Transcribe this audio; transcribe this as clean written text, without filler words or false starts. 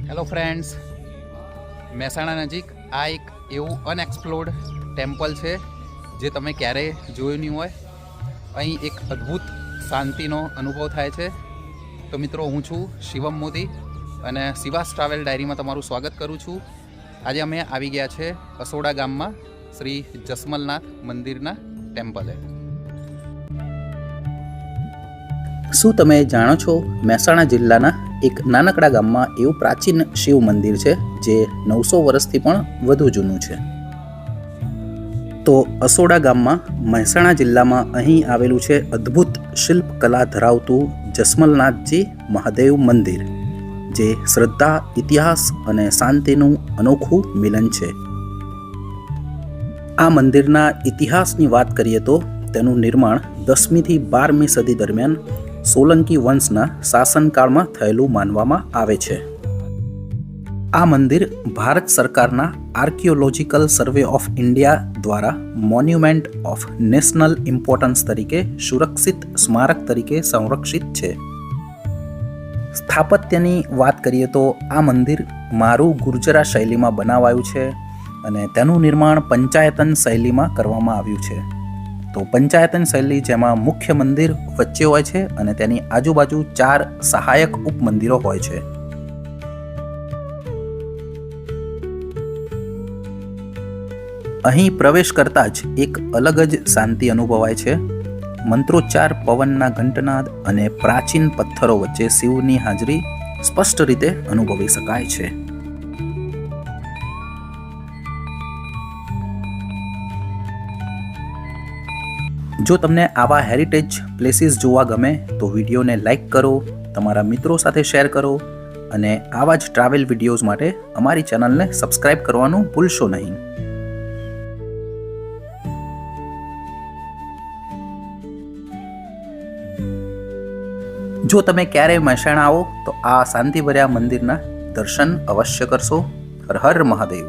Hello friends, Mehsana નજીક આ એક એવું અનએક્સપ્લોર્ડ ટેમ્પલ છે જે તમે ક્યારેય જોયું નહીં હોય. અહીં એક અદ્ભુત શાંતિનો અનુભવ થાય છે. તો મિત્રો, હું છું શિવમ મોદી અને શિવાસ ટ્રાવેલ ડાયરીમાં તમારું સ્વાગત કરું છું. આજે અમે આવી ગયા છે અસોડા ગામમાં શ્રી જસમલનાથ મંદિરના ટેમ્પલે. શું તમે જાણો છો, મહેસાણા જિલ્લાના એક નાનકડા ગામમાં એવું પ્રાચીન શિવ મંદિર છે જે 900 વર્ષથી પણ વધુ જૂનું છે. તો અસોડા ગામમાં મહેસાણા જિલ્લામાં અહીં આવેલું છે અદ્ભુત શિલ્પકલા ધરાવતું જસમલનાથજી મહાદેવ મંદિર, જે શ્રદ્ધા, ઇતિહાસ અને શાંતિનું અનોખું મિલન છે. આ મંદિરના ઇતિહાસની વાત કરીએ તો તેનું નિર્માણ 10મી થી 12મી સદી દરમિયાન સોલંકી વંશના શાસનકાળમાં થયેલું માનવામાં આવે છે. આ મંદિર ભારત સરકારના આર્કિયોલોજીકલ સર્વે ઓફ ઇન્ડિયા દ્વારા મોન્યુમેન્ટ ઓફ નેશનલ ઇમ્પોર્ટન્સ તરીકે સુરક્ષિત સ્મારક તરીકે સંરક્ષિત છે. સ્થાપત્યની વાત કરીએ તો આ મંદિર મારું ગુર્જરા શૈલીમાં બનાવાયું છે અને તેનું નિર્માણ પંચાયતન શૈલીમાં કરવામાં આવ્યું છે. તો પંચાયતન શૈલી, જેમાં મુખ્ય મંદિર વચ્ચે હોય છે અને તેની આજુબાજુ 4 સહાયક ઉપમંદિરો હોય છે. અહીં પ્રવેશ કરતા જ એક અલગ જ શાંતિ અનુભવાય છે. મંત્રોચ્ચાર, પવનના ઘંટનાદ અને પ્રાચીન પથ્થરો વચ્ચે શિવની હાજરી સ્પષ્ટ રીતે અનુભવી શકાય છે. જો તમને આવા હેરિટેજ પ્લેસીસ જોવા ગમે તો વિડીયોને લાઈક કરો, તમારા મિત્રો સાથે શેર કરો અને આવા જ ટ્રાવેલ વિડીયોઝ માટે અમારી ચેનલને સબસ્ક્રાઇબ કરવાનું ભૂલશો નહીં. જો તમે ક્યારેય મહેસાણા આવો તો આ શાંતિભર્યા મંદિરના દર્શન અવશ્ય કરશો. હર હર મહાદેવ.